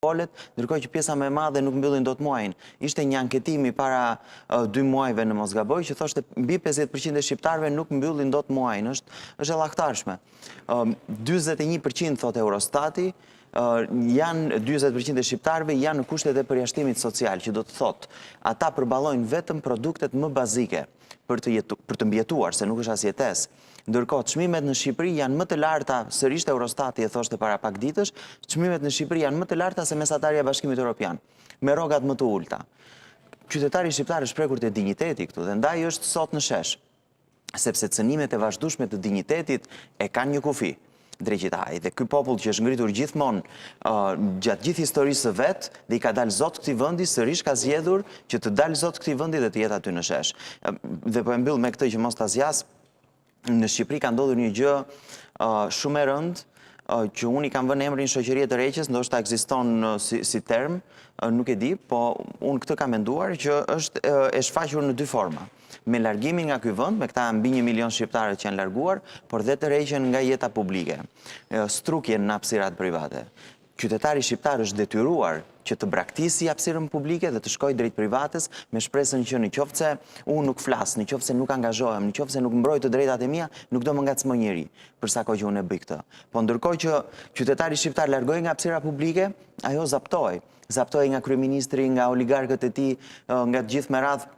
ndërkohë që pjesa më e madhe nuk mbyllin dot muajin. Ishte një anketimi para 2 muajve në mos gaboj që thoshte mbi 50% e shqiptarëve nuk mbyllin dot muajin. Është e llaktarshme. 41% thotë Eurostati, janë 40% e shqiptarëve janë në kushtet e përjashtimit social, që do të thotë ata përballojnë vetëm produktet më bazike për të mbjetuar, se nuk është as jetesë. Ndërkohë, çmimet në Shqipëri janë më të larta, sërish Eurostati e thoshte para pak ditësh, çmimet në Shqipëri janë më të larta se mesatarja e Bashkimit Evropian, me rrogat më të ulta. Qytetari shqiptar është prekur te digniteti këtu dhe ndaj është sot në shesh, sepse cënimet e vazhdueshme të dignitetit e kanë një kufi drejtitari. Dhe ky popull që është ngritur gjithmonë gjatë gjithë historisë së vet dhe i ka dalë zot këtij vendi, sërish ka zgjedhur që të dalë zot këtij vendi dhe të jetë aty në shesh. Dhe po e mbyll me këtë që mos ta zjas. Në Shqipëri ka ndodhur një gjë shumë e rëndë, që unë i kam vënë emrin shoqërie të Reqes, ndoshta ekziston si term, nuk e di, po unë këtë kam menduar që është e shfaqur në 2 forma. Me largimin nga ky vend, me këta mbi 1 milion shqiptarë që janë larguar, por dhe të rreqen nga jeta publike, strukjen në hapësirat private. Qytetari shqiptar është detyruar që të braktisi hapësirën publike dhe të shkojë drejt privates me shpresën që nëse unë nuk flas, nëse nuk angazhohem, nëse nuk mbroj të drejtat e mia, nuk do më ngacmoj njeri për sa kohë që unë e bëj këtë. Po ndërkohë që qytetari shqiptar largohej nga hapësira publike, ajo zaptohej. Zaptohej nga kryeministri, nga oligarkët e tij, nga të gjithë me radhë.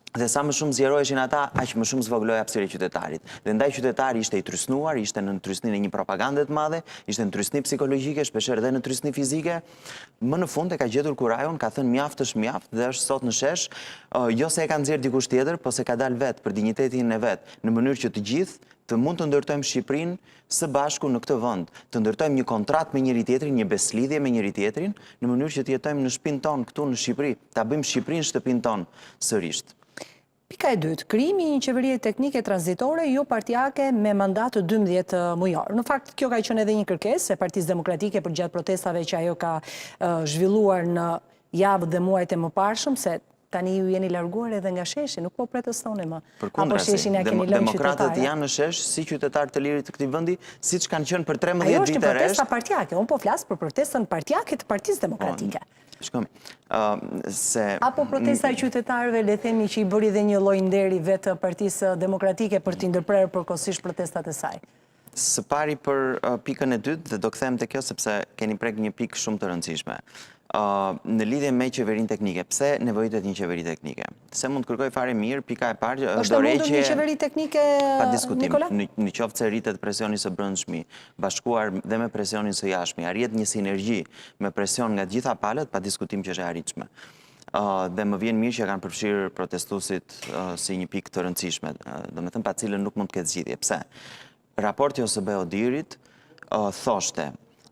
Dhe sa më shumë zgjeroheshin ata, aq më shumë zvogëloi hapësira e qytetarit. Dhe ndaj qytetari ishte i trysnuar, ishte në trysninë e një propagande të madhe, ishte në trysni psikologjike, shpeshherë edhe në trysni fizike. Më në fund e ka gjetur kurajon, ka thënë mjaft është mjaft dhe është sot në shesh, jo se e ka nxjerr dikush tjetër, po se ka dalë vet për dinjitetin e vet, në mënyrë që të gjithë të mund të ndërtojmë Shqipërinë së bashku në këtë vend, të ndërtojmë një kontratë me njëri tjetrin, një beslidhje me njëri tjetrin, në mënyrë që të jetojmë në shtëpinë tonë këtu në Shqipëri, ta bëjmë Shqipërinë shtëpinë tonë sërish. Pika e dytë, krijimi i një qeverie teknike tranzitore jo partijake me mandat të 12 mujor. Në fakt, kjo ka qenë edhe një kërkesë e Partisë Demokratike për gjatë protestave që ajo ka zhvilluar në javët dhe muajt e mëparshëm, se tani ju jeni larguar edhe nga sheshi, nuk po pretestoni më. Apo sheshin ja keni lënë qytetarë. Demokratët janë në shesh si qytetarë të lirit të këtij vendi, siç kanë qenë për 13 Ajo vite është protesta partijake, unë po flas për protestën partijake të Partisë Demokratike. Apo protesta e qytetarëve, le themi që i bëri dhe një lloj nderi vetë Partisë Demokratike për t'i ndërprerë përkohësisht protestat e saj. Së pari për pikën e dytë, dhe do kthehem te kjo sepse keni prek një pikë shumë të rëndësishme. Në lidhje me qeverinë teknike, pse nevojitet një qeveri teknike? Se mund të kërkoj fare mirë, pika e parë është mundur një qeveri teknike, pa diskutim, Nikola? në qoftë se rritet presioni së brendshmi, bashkuar dhe me presionin së jashtëm, arrit një sinergji me presion nga të gjitha palët, pa diskutim që është e arritshme. Dhe më vjen mirë që kanë përfshirë protestuesit si një pikë të rëndësishme, domethënë pa cilën nuk mund të ketë zgjidhje. Pse? Raporti OSBE Odirit thoshte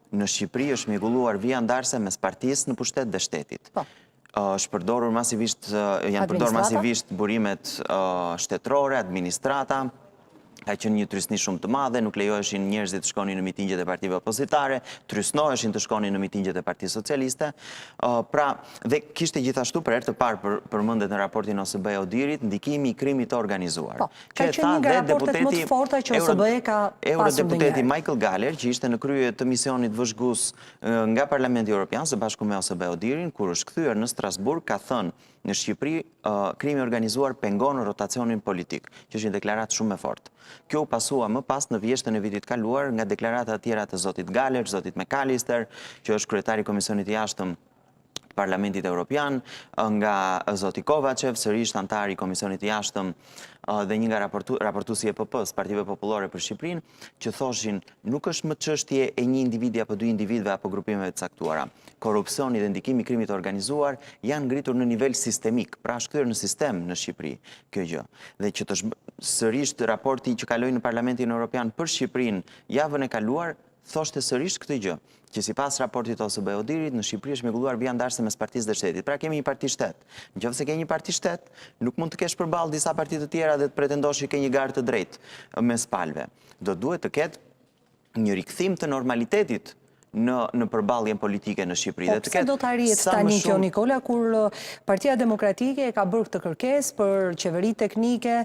në Shqipëri është mjegulluar vija ndarse mes partisë në pushtet dhe shtetit. Janë përdorur masivisht burimet shtetërore, administrata, ka qenë një trysni shumë të madhe, nuk lejoheshin njerëzit të shkonin në mitingjet e partive opozitare, trysnoheshin të shkonin në mitingjet e Partisë Socialiste. Dhe kishte gjithashtu për herë të parë përmendet në raportin OSBE Odirit ndikimi i krimit të organizuar. Ka qenë një nga raportet më të forta që OSBE ka pasur Eurodeputeti Michael Galler, që ishte në krye të misionit vëzhgues nga Parlamenti Evropian së bashku me OSBE Odirin, kur është kthyer në Strasburg, ka thënë në Shqipëri krimi organizuar pengon rotacionin politik, që është një deklaratë shumë e fortë. Kjo u pasua më pas në vjeshtën e vitit kaluar nga deklarata të tjera të zotit Galler, zotit McAllister, që është kryetari i Komisionit i Jashtëm të Parlamentit Evropian, nga zoti Kovačev, sërish antar i Komisionit i Jashtëm dhe një nga raportuesi i EPP-s, Partive Popullore për Shqipërinë, që thoshin nuk është më çështje e një individi apo 2 individëve apo grupimeve të caktuara. Korrupsioni dhe ndikimi i krimit të organizuar janë ngritur në nivel sistemik, pra është kthyer në sistem në Shqipëri kjo gjë. Dhe që të sërish raporti që kaloi në Parlamentin Evropian për Shqipërinë javën e kaluar thoshte sërish këtë gjë, që sipas raportit OSBE Odirit në Shqipëri është mjegulluar vija ndarse mes partisë dhe shtetit. Pra kemi një parti shtet. Nëse ke një parti shtet, nuk mund të kesh përballë disa parti të tjera dhe të pretendosh që ke një garë të drejtë mes palëve. Do duhet të ketë një rikthim të normalitetit në përballjen politike në Shqipëri. Po pse do të arrihet tani kjo, Nikola, kur Partia Demokratike ka bërë këtë kërkesë për qeveri teknike,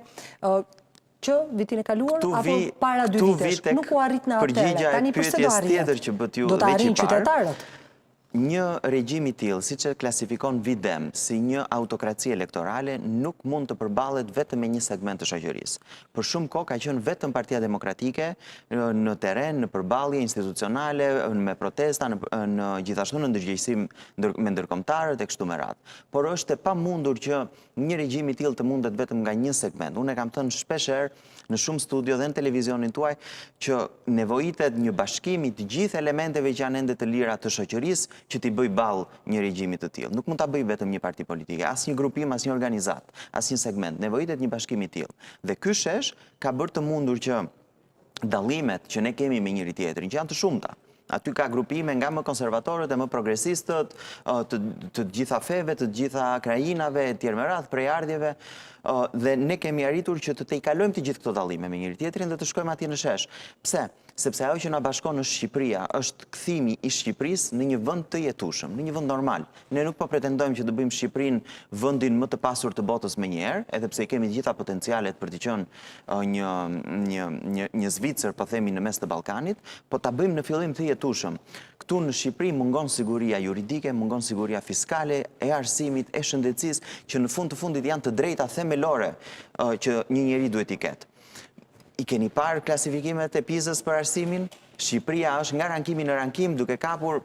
që vitin e kaluar apo para 2 vitesh, nuk u arrit në atëherë. Tani pse do arrit? Do të arrin qytetarët? Një regjim i tillë, siç e klasifikon Videm, si një autokraci elektorale, nuk mund të përballet vetëm me një segment të shoqërisë. Për shumë kohë ka qenë vetëm Partia Demokratike në terren, në përballje institucionale, me protesta, gjithashtu në ndërgjegjësim me ndërkombëtarët e kështu me radhë. Por është e pamundur që një regjim i tillë të mundet vetëm nga një segment. Unë e kam thënë shpeshherë në shumë studio dhe në televizionin tuaj që nevojitet një bashkim i të gjithë elementeve që janë ende të lira të shoqërisë që t'i bëj ballë një regjimi të tillë. Nuk mund ta bëj vetëm një parti politike, as një grupim, as një organizat, as një segment. Nevojitet një bashkim i tillë. Dhe ky shesh ka bërë të mundur që dallimet që ne kemi me njëri tjetrin, që janë të shumta. Aty ka grupime nga më konservatorët e më progresistët, të gjitha feve, të gjitha krajinave, e tjerë me radhë, prejardhjeve, dhe ne kemi arritur që të i kalojmë të gjithë këto dallime me njëri tjetrin dhe të shkojmë atje në shesh. Pse? Sepse ajo që na bashkon në Shqipëria është kthimi i Shqipërisë në një vend të jetueshëm, në një vend normal. Ne nuk po pretendojmë që të bëjmë Shqipërinë vendin më të pasur të botës menjëherë, edhe pse i kemi të gjitha potencialet për të qenë një Zvicër, po themi, në mes të Ballkanit, po ta bëjmë në fillim të jetueshëm. Këtu në Shqipëri mungon siguria juridike, mungon siguria fiskale, e arsimit, e shëndetësisë, që në fund të fundit janë të drejta themelore që një njeri duhet i ketë. I keni parë klasifikimet e PISA-s për arsimin? Shqipëria është nga rankimi në rankim duke kapur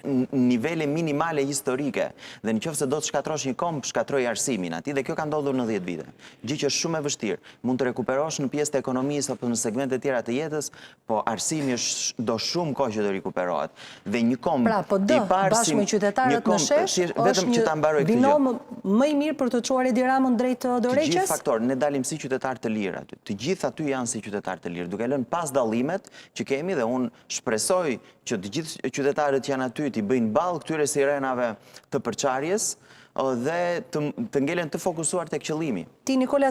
nivele minimale historike, dhe në qoftë se do të shkatrosh një komb, shkatroj arsimin aty, dhe kjo ka ndodhur në 10 vite. Gjë që është shumë e vështirë. Mund të rekuperosh në pjesë të ekonomisë apo në segmente tjera të jetës, po arsimi është do shumë kohë që do rikuperohet. Dhe një komb pra, po bashkë me qytetarët në shesh, është një binom më i mirë për të çuar Edi Ramën drejt dorëheqjes? Të gjithë faktorë, ne dalim si qytetarë të lirë aty. Të gjithë aty janë si qytetarë të lirë, duke lënë pas dallimet që kemi, dhe unë shpresoj që të gjithë qytetarët që janë aty t'i bëjnë ballë këtyre sirenave të përçarjes dhe të ngelen të fokusuar tek qëllimi. Ti, Nikola,